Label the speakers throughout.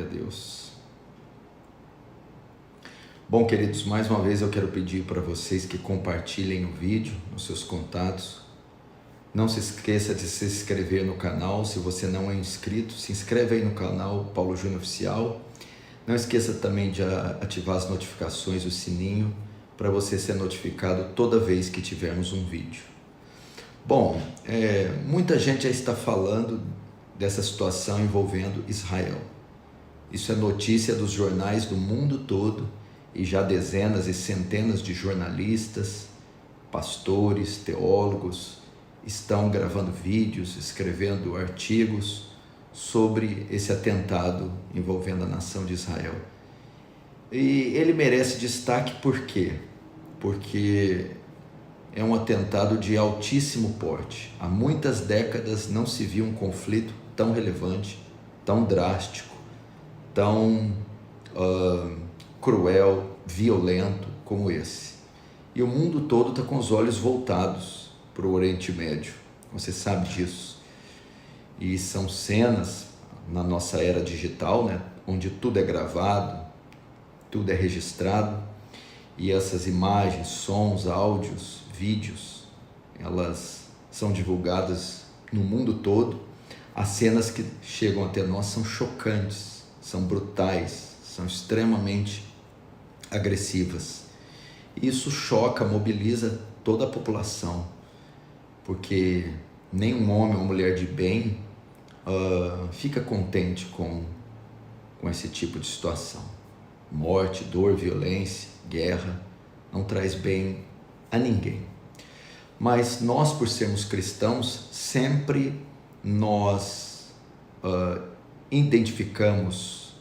Speaker 1: Deus. Bom, queridos, mais uma vez eu quero pedir para vocês que compartilhem o vídeo nos seus contatos. Não se esqueça de se inscrever no canal. Se você não é inscrito, se inscreve aí no canal Paulo Júnior Oficial. Não esqueça também de ativar as notificações, o sininho, para você ser notificado toda vez que tivermos um vídeo. Bom, muita gente já está falando dessa situação envolvendo Israel. Isso é notícia dos jornais do mundo todo e já dezenas e centenas de jornalistas, pastores, teólogos estão gravando vídeos, escrevendo artigos sobre esse atentado envolvendo a nação de Israel. E ele merece destaque por quê? Porque é um atentado de altíssimo porte. Há muitas décadas não se viu um conflito tão relevante, tão drástico, tão cruel, violento como esse. E o mundo todo está com os olhos voltados para o Oriente Médio. Você sabe disso. E são cenas na nossa era digital, né, onde tudo é gravado, tudo é registrado. E essas imagens, sons, áudios, vídeos, elas são divulgadas no mundo todo. As cenas que chegam até nós são chocantes, são brutais, são extremamente agressivas. Isso choca, mobiliza toda a população, porque nenhum homem ou mulher de bem fica contente com esse tipo de situação. Morte, dor, violência, guerra, não traz bem a ninguém. Mas nós, por sermos cristãos, sempre nós identificamos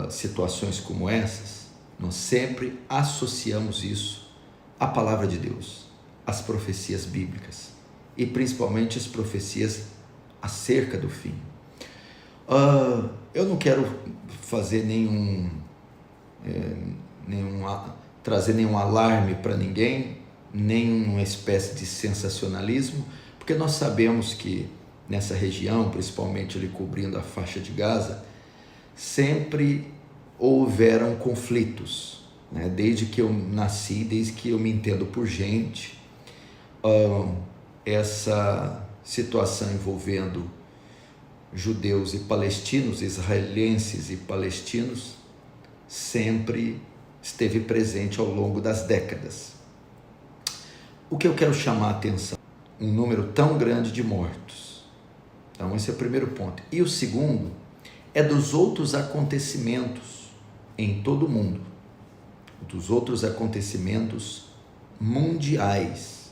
Speaker 1: situações como essas, nós sempre associamos isso à palavra de Deus, às profecias bíblicas e principalmente as profecias acerca do fim. Eu não quero fazer trazer nenhum alarme para ninguém, nenhuma espécie de sensacionalismo, porque nós sabemos que nessa região, principalmente ali cobrindo a faixa de Gaza, sempre houveram conflitos, né? Desde que eu nasci, desde que eu me entendo por gente, essa situação envolvendo judeus e palestinos, israelenses e palestinos, sempre esteve presente ao longo das décadas. O que eu quero chamar a atenção? Um número tão grande de mortos. Então esse é o primeiro ponto. E o segundo é dos outros acontecimentos em todo o mundo, dos outros acontecimentos mundiais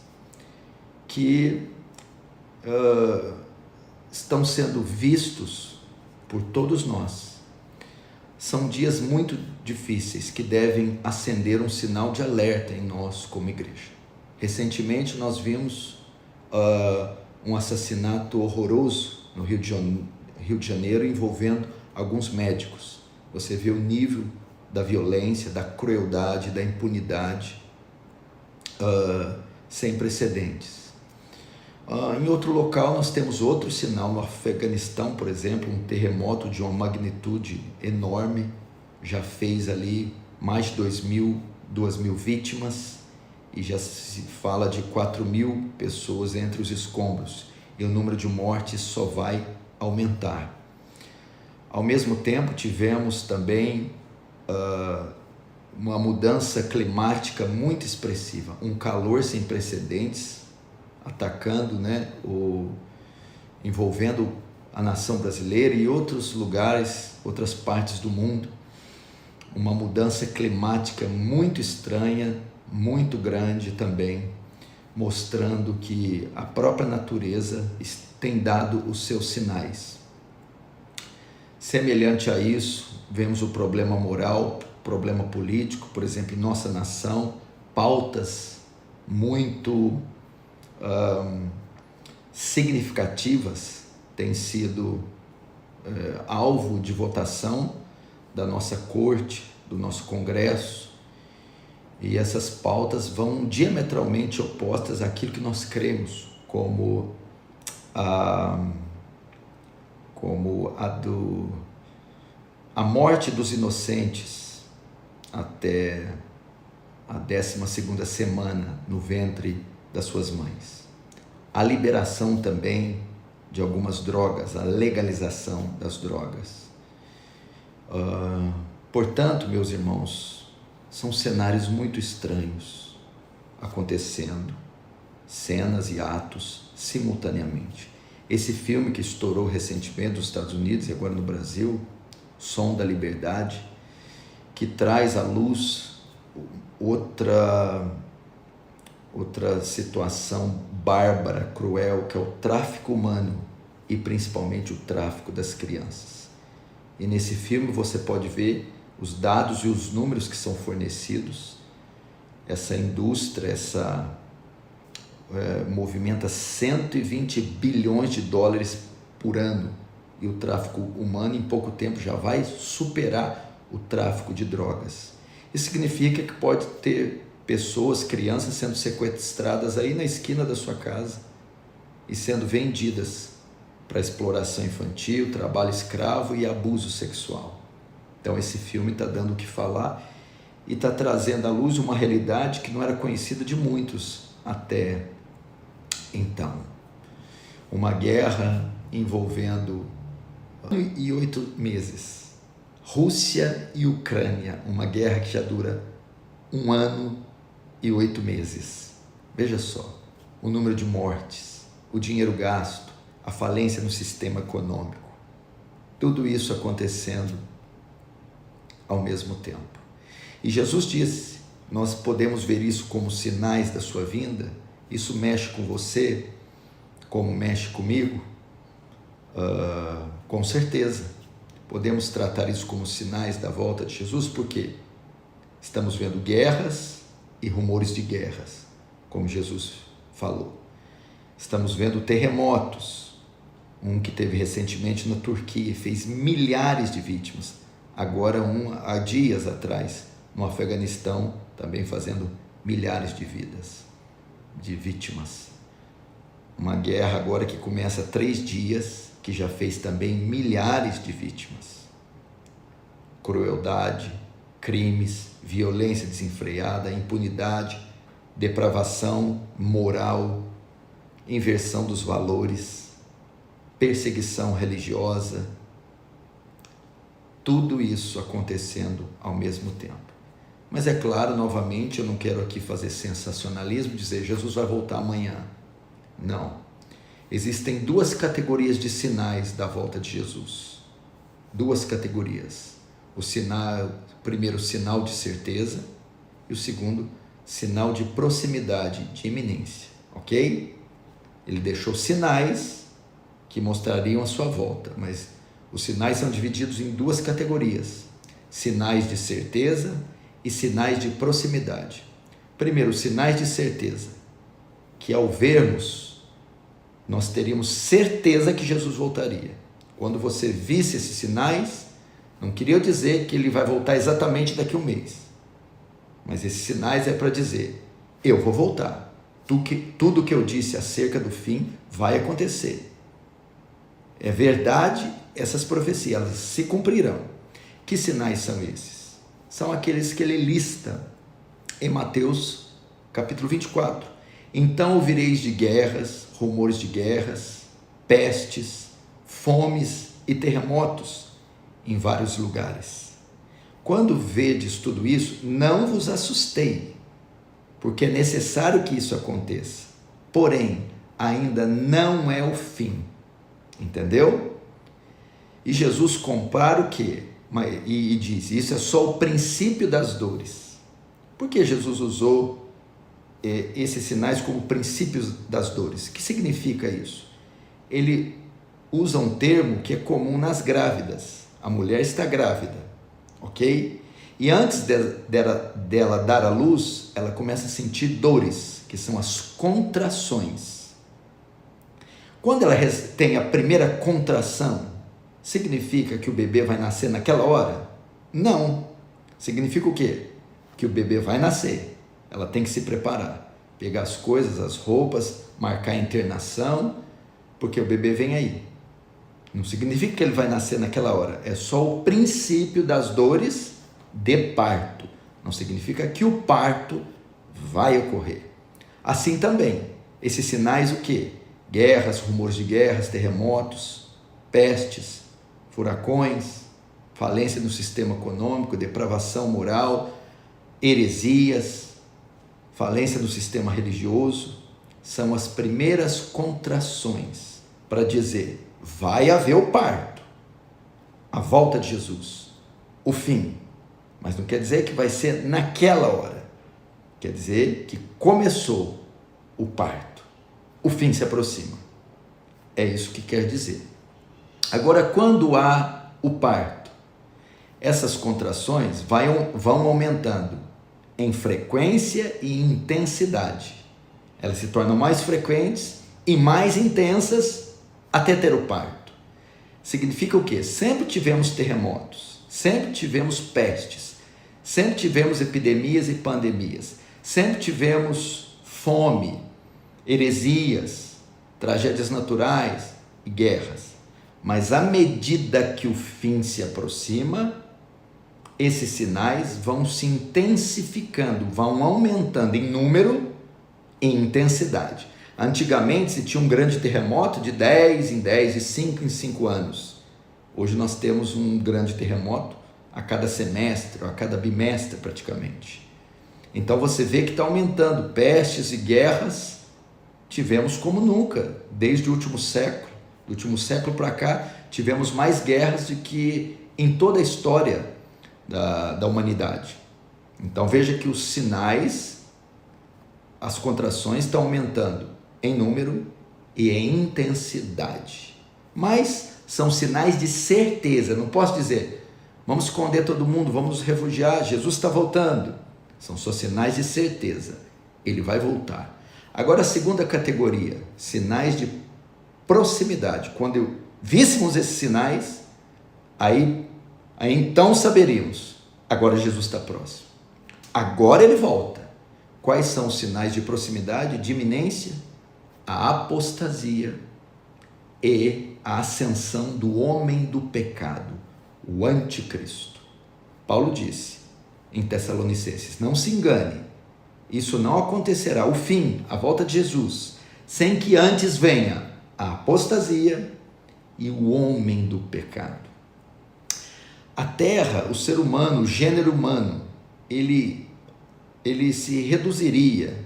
Speaker 1: que estão sendo vistos por todos nós. São dias muito difíceis que devem acender um sinal de alerta em nós como igreja. Recentemente nós vimos um assassinato horroroso no Rio de Janeiro envolvendo alguns médicos. Você vê o nível da violência, da crueldade, da impunidade sem precedentes. Em outro local nós temos outro sinal, no Afeganistão, por exemplo, um terremoto de uma magnitude enorme, já fez ali mais de 2.000 vítimas e já se fala de 4.000 pessoas entre os escombros e o número de mortes só vai aumentar. Ao mesmo tempo tivemos também uma mudança climática muito expressiva, um calor sem precedentes, atacando, envolvendo a nação brasileira e outros lugares, outras partes do mundo. Uma mudança climática muito estranha, muito grande também, mostrando que a própria natureza tem dado os seus sinais. Semelhante a isso, vemos o problema moral, problema político, por exemplo, em nossa nação, pautas muito significativas têm sido alvo de votação da nossa corte, do nosso Congresso, e essas pautas vão diametralmente opostas àquilo que nós cremos como a a morte dos inocentes até a 12ª semana no ventre das suas mães. A liberação também de algumas drogas, a legalização das drogas. Portanto, meus irmãos, são cenários muito estranhos acontecendo, cenas e atos simultaneamente. Esse filme que estourou recentemente nos Estados Unidos e agora no Brasil, Som da Liberdade, que traz à luz outra situação bárbara, cruel, que é o tráfico humano e principalmente o tráfico das crianças. E nesse filme você pode ver os dados e os números que são fornecidos. Essa indústria, movimenta 120 bilhões de dólares por ano, e o tráfico humano em pouco tempo já vai superar o tráfico de drogas. Isso significa que pode ter pessoas, crianças sendo sequestradas aí na esquina da sua casa e sendo vendidas para exploração infantil, trabalho escravo e abuso sexual. Então esse filme está dando o que falar e está trazendo à luz uma realidade que não era conhecida de muitos até então. Uma guerra envolvendo 1 ano e 8 meses. Rússia e Ucrânia, uma guerra que já dura 1 ano e 8 meses. Veja só, o número de mortes, o dinheiro gasto, a falência no sistema econômico. Tudo isso acontecendo ao mesmo tempo. E Jesus disse, nós podemos ver isso como sinais da sua vinda. Isso mexe com você, como mexe comigo? Com certeza. Podemos tratar isso como sinais da volta de Jesus, porque estamos vendo guerras e rumores de guerras, como Jesus falou. Estamos vendo terremotos, um que teve recentemente na Turquia e fez milhares de vítimas. Agora há dias atrás, no Afeganistão, também fazendo milhares de vítimas. Uma guerra agora que começa há 3 dias, que já fez também milhares de vítimas. Crueldade, crimes, violência desenfreada, impunidade, depravação moral, inversão dos valores, perseguição religiosa, tudo isso acontecendo ao mesmo tempo. Mas é claro, novamente, eu não quero aqui fazer sensacionalismo, dizer Jesus vai voltar amanhã. Não. Existem 2 categorias de sinais da volta de Jesus. 2 categorias. O primeiro, sinal de certeza, e o segundo, sinal de proximidade, de iminência. Ok? Ele deixou sinais que mostrariam a sua volta, mas os sinais são divididos em 2 categorias. Sinais de certeza e sinais de proximidade. Primeiro, sinais de certeza, que ao vermos, nós teríamos certeza que Jesus voltaria. Quando você visse esses sinais, não queria dizer que ele vai voltar exatamente daqui a 1 mês, mas esses sinais é para dizer, eu vou voltar. Tudo que eu disse acerca do fim vai acontecer. É verdade, essas profecias, elas se cumprirão. Que sinais são esses? São aqueles que ele lista em Mateus capítulo 24. Então ouvireis de guerras, rumores de guerras, pestes, fomes e terremotos em vários lugares. Quando vedes tudo isso, não vos assustei, porque é necessário que isso aconteça. Porém, ainda não é o fim. Entendeu? E Jesus compara o quê? E diz, isso é só o princípio das dores. Por que Jesus usou esses sinais como princípios das dores? O que significa isso? Ele usa um termo que é comum nas grávidas. A mulher está grávida, ok? E antes dela dar à luz, ela começa a sentir dores, que são as contrações. Quando ela tem a primeira contração, significa que o bebê vai nascer naquela hora? Não. Significa o quê? Que o bebê vai nascer. Ela tem que se preparar, pegar as coisas, as roupas, marcar a internação, porque o bebê vem aí. Não significa que ele vai nascer naquela hora. É só o princípio das dores de parto. Não significa que o parto vai ocorrer. Assim também, esses sinais o quê? Guerras, rumores de guerras, terremotos, pestes, furacões, falência no sistema econômico, depravação moral, heresias, falência do sistema religioso, são as primeiras contrações para dizer: vai haver o parto, a volta de Jesus, o fim. Mas não quer dizer que vai ser naquela hora. Quer dizer que começou o parto. O fim se aproxima. É isso que quer dizer. Agora, quando há o parto, essas contrações vão aumentando em frequência e intensidade. Elas se tornam mais frequentes e mais intensas até ter o parto. Significa o quê? Sempre tivemos terremotos, sempre tivemos pestes, sempre tivemos epidemias e pandemias, sempre tivemos fome, heresias, tragédias naturais e guerras. Mas à medida que o fim se aproxima, esses sinais vão se intensificando, vão aumentando em número e intensidade. Antigamente se tinha um grande terremoto de 10 em 10 e 5 em 5 anos. Hoje nós temos um grande terremoto a cada semestre, ou a cada bimestre praticamente. Então você vê que está aumentando. Pestes e guerras tivemos como nunca, desde o último século. Do último século para cá, tivemos mais guerras do que em toda a história da humanidade. Então veja que os sinais, as contrações estão aumentando em número e em intensidade. Mas são sinais de certeza. Não posso dizer: vamos esconder todo mundo, vamos nos refugiar, Jesus está voltando. São só sinais de certeza. Ele vai voltar. Agora a segunda categoria, sinais de proximidade. Quando víssemos esses sinais, aí então saberíamos: agora Jesus está próximo. Agora ele volta. Quais são os sinais de proximidade, de iminência? A apostasia e a ascensão do homem do pecado, o anticristo. Paulo disse em Tessalonicenses: não se engane, isso não acontecerá, o fim, a volta de Jesus, sem que antes venha a apostasia e o homem do pecado. A terra, o ser humano, o gênero humano, ele se reduziria,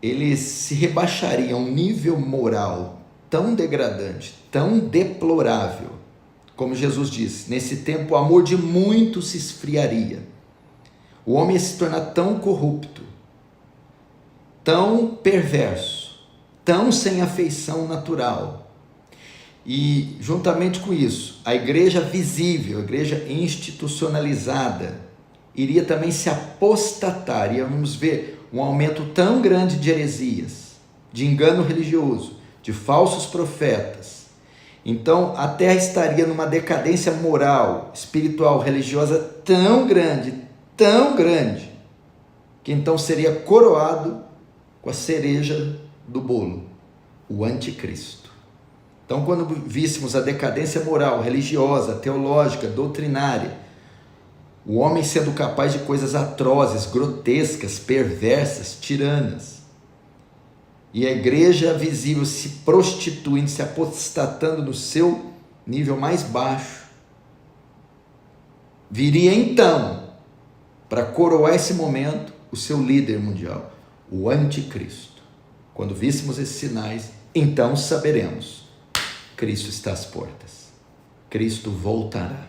Speaker 1: ele se rebaixaria a um nível moral tão degradante, tão deplorável, como Jesus disse: nesse tempo o amor de muitos se esfriaria. O homem ia se tornar tão corrupto, tão perverso, tão sem afeição natural. E juntamente com isso, a igreja visível, a igreja institucionalizada, iria também se apostatar. Íamos ver um aumento tão grande de heresias, de engano religioso, de falsos profetas. Então a terra estaria numa decadência moral, espiritual, religiosa tão grande, que então seria coroado com a cereja do bolo, o anticristo. Então, quando víssemos a decadência moral, religiosa, teológica, doutrinária, o homem sendo capaz de coisas atrozes, grotescas, perversas, tiranas, e a igreja visível se prostituindo, se apostatando no seu nível mais baixo, viria então, para coroar esse momento, o seu líder mundial, o anticristo. Quando víssemos esses sinais, então saberemos: Cristo está às portas, Cristo voltará.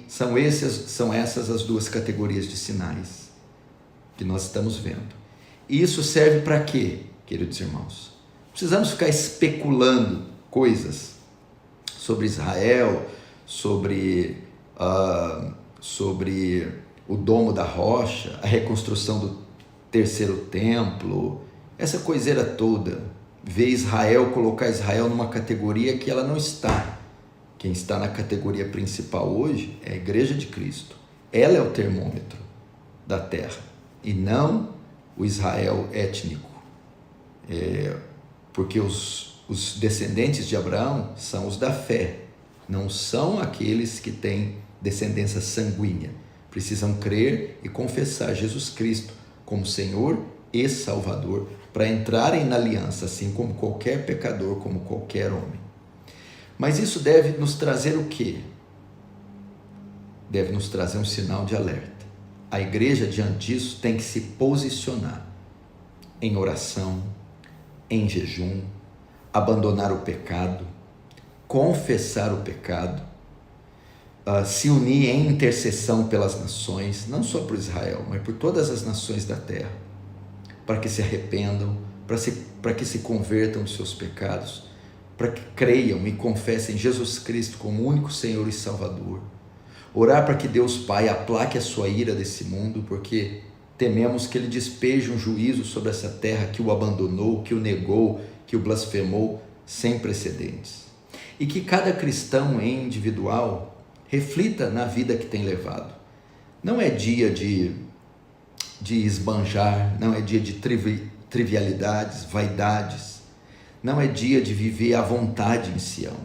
Speaker 1: São essas as duas categorias de sinais que nós estamos vendo. E isso serve para quê, queridos irmãos? Precisamos ficar especulando coisas sobre Israel, sobre o domo da rocha, a reconstrução do terceiro templo, essa coiseira toda. Ver Israel, colocar Israel numa categoria que ela não está. Quem está na categoria principal hoje é a Igreja de Cristo. Ela é o termômetro da terra e não o Israel étnico. Porque os Os descendentes de Abraão são os da fé, não são aqueles que têm descendência sanguínea. Precisam crer e confessar Jesus Cristo como Senhor e Salvador para entrarem na aliança, assim como qualquer pecador, como qualquer homem. Mas isso deve nos trazer o quê? Deve nos trazer um sinal de alerta. A igreja, diante disso, tem que se posicionar em oração, em jejum, abandonar o pecado, confessar o pecado, se unir em intercessão pelas nações, não só por Israel, mas por todas as nações da terra, para que se arrependam, para que se convertam dos seus pecados, para que creiam e confessem Jesus Cristo como único Senhor e Salvador. Orar para que Deus Pai aplaque a sua ira desse mundo, porque tememos que Ele despeje um juízo sobre essa terra que o abandonou, que o negou, que o blasfemou sem precedentes. E que cada cristão em individual reflita na vida que tem levado. Não é dia de esbanjar, não é dia de trivialidades, vaidades, não é dia de viver à vontade em Sião.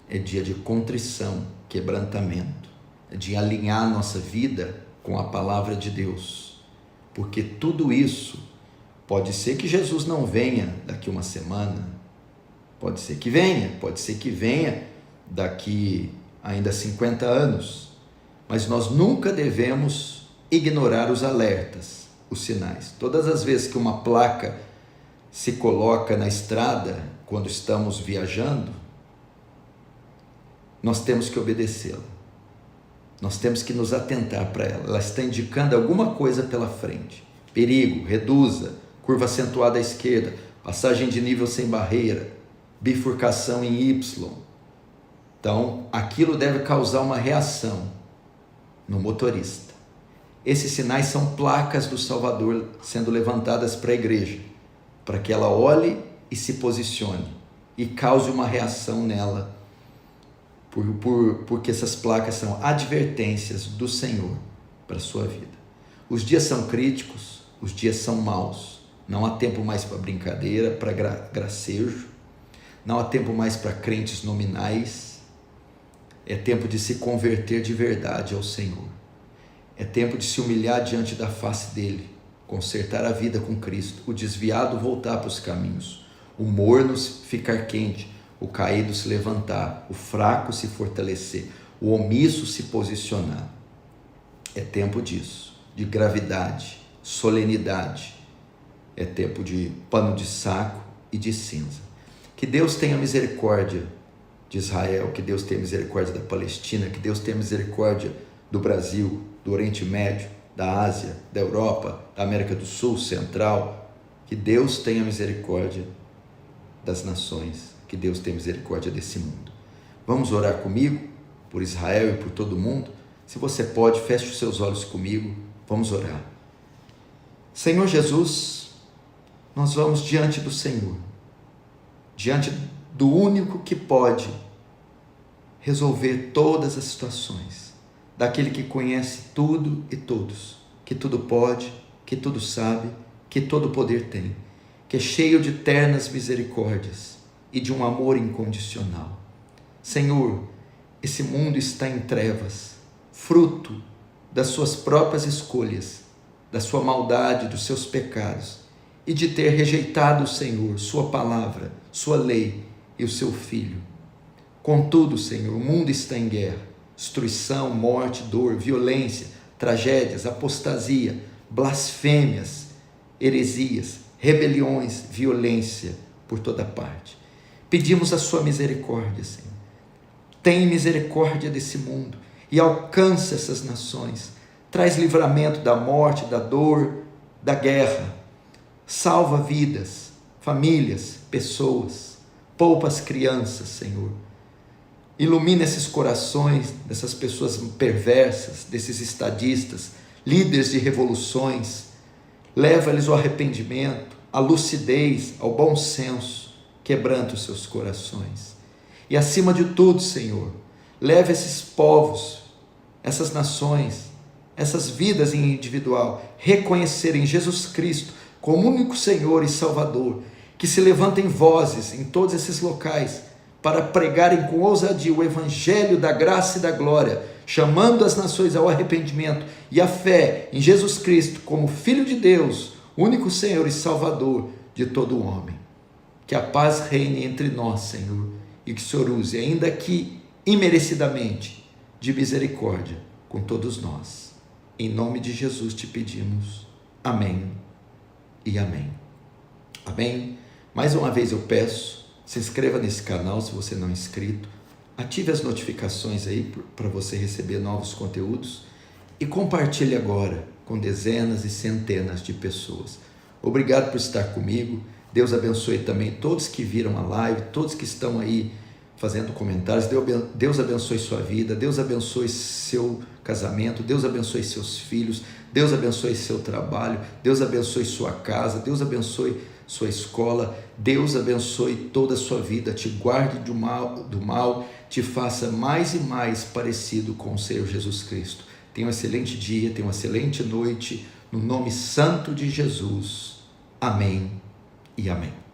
Speaker 1: É dia de contrição, quebrantamento, é de alinhar nossa vida com a palavra de Deus, porque tudo isso pode ser que Jesus não venha daqui uma semana, pode ser que venha daqui ainda 50 anos, mas nós nunca devemos ignorar os alertas, os sinais. Todas as vezes que uma placa se coloca na estrada, quando estamos viajando, nós temos que obedecê-la. Nós temos que nos atentar para ela. Ela está indicando alguma coisa pela frente. Perigo, reduza, curva acentuada à esquerda, passagem de nível sem barreira, bifurcação em Y. Então, aquilo deve causar uma reação no motorista. Esses sinais são placas do Salvador sendo levantadas para a igreja, para que ela olhe e se posicione e cause uma reação nela, porque essas placas são advertências do Senhor para a sua vida. Os dias são críticos, os dias são maus, não há tempo mais para brincadeira, para gracejo, não há tempo mais para crentes nominais, é tempo de se converter de verdade ao Senhor, é tempo de se humilhar diante da face dele, consertar a vida com Cristo, o desviado voltar para os caminhos, o morno ficar quente, o caído se levantar, o fraco se fortalecer, o omisso se posicionar. É tempo disso, de gravidade, solenidade, é tempo de pano de saco e de cinza. Que Deus tenha misericórdia de Israel, que Deus tenha misericórdia da Palestina, que Deus tenha misericórdia do Brasil, do Oriente Médio, da Ásia, da Europa, da América do Sul, Central. Que Deus tenha misericórdia das nações, que Deus tenha misericórdia desse mundo. Vamos orar comigo por Israel e por todo mundo? Se você pode, feche os seus olhos comigo, vamos orar. Senhor Jesus, nós vamos diante do Senhor, diante do único que pode resolver todas as situações, daquele que conhece tudo e todos, que tudo pode, que tudo sabe, que todo poder tem, que é cheio de ternas misericórdias e de um amor incondicional. Senhor, esse mundo está em trevas, fruto das suas próprias escolhas, da sua maldade, dos seus pecados, e de ter rejeitado o Senhor, sua palavra, sua lei e o seu Filho. Contudo, Senhor, o mundo está em guerra, destruição, morte, dor, violência, tragédias, apostasia, blasfêmias, heresias, rebeliões, violência por toda parte. Pedimos a sua misericórdia, Senhor. Tem misericórdia desse mundo e alcança essas nações. Traz livramento da morte, da dor, da guerra. Salva vidas, famílias, pessoas. Poupa as crianças, Senhor. Ilumina esses corações dessas pessoas perversas, desses estadistas, líderes de revoluções. Leva-lhes o arrependimento, a lucidez, ao bom senso. Quebranta os seus corações. E acima de tudo, Senhor, leva esses povos, essas nações, essas vidas em individual, reconhecerem Jesus Cristo como único Senhor e Salvador, que se levantem vozes em todos esses locais para pregarem com ousadia o evangelho da graça e da glória, chamando as nações ao arrependimento e à fé em Jesus Cristo como Filho de Deus, único Senhor e Salvador de todo homem. Que a paz reine entre nós, Senhor, e que o Senhor use, ainda que imerecidamente, de misericórdia com todos nós. Em nome de Jesus te pedimos. Amém e amém. Amém? Mais uma vez eu peço, se inscreva nesse canal se você não é inscrito, ative as notificações aí para você receber novos conteúdos e compartilhe agora com dezenas e centenas de pessoas. Obrigado por estar comigo. Deus abençoe também todos que viram a live, todos que estão aí fazendo comentários. Deus abençoe sua vida, Deus abençoe seu casamento, Deus abençoe seus filhos, Deus abençoe seu trabalho, Deus abençoe sua casa, Deus abençoe sua escola, Deus abençoe toda a sua vida, te guarde do mal, te faça mais e mais parecido com o Senhor Jesus Cristo. Tenha um excelente dia, tenha uma excelente noite, no nome santo de Jesus. Amém e amém.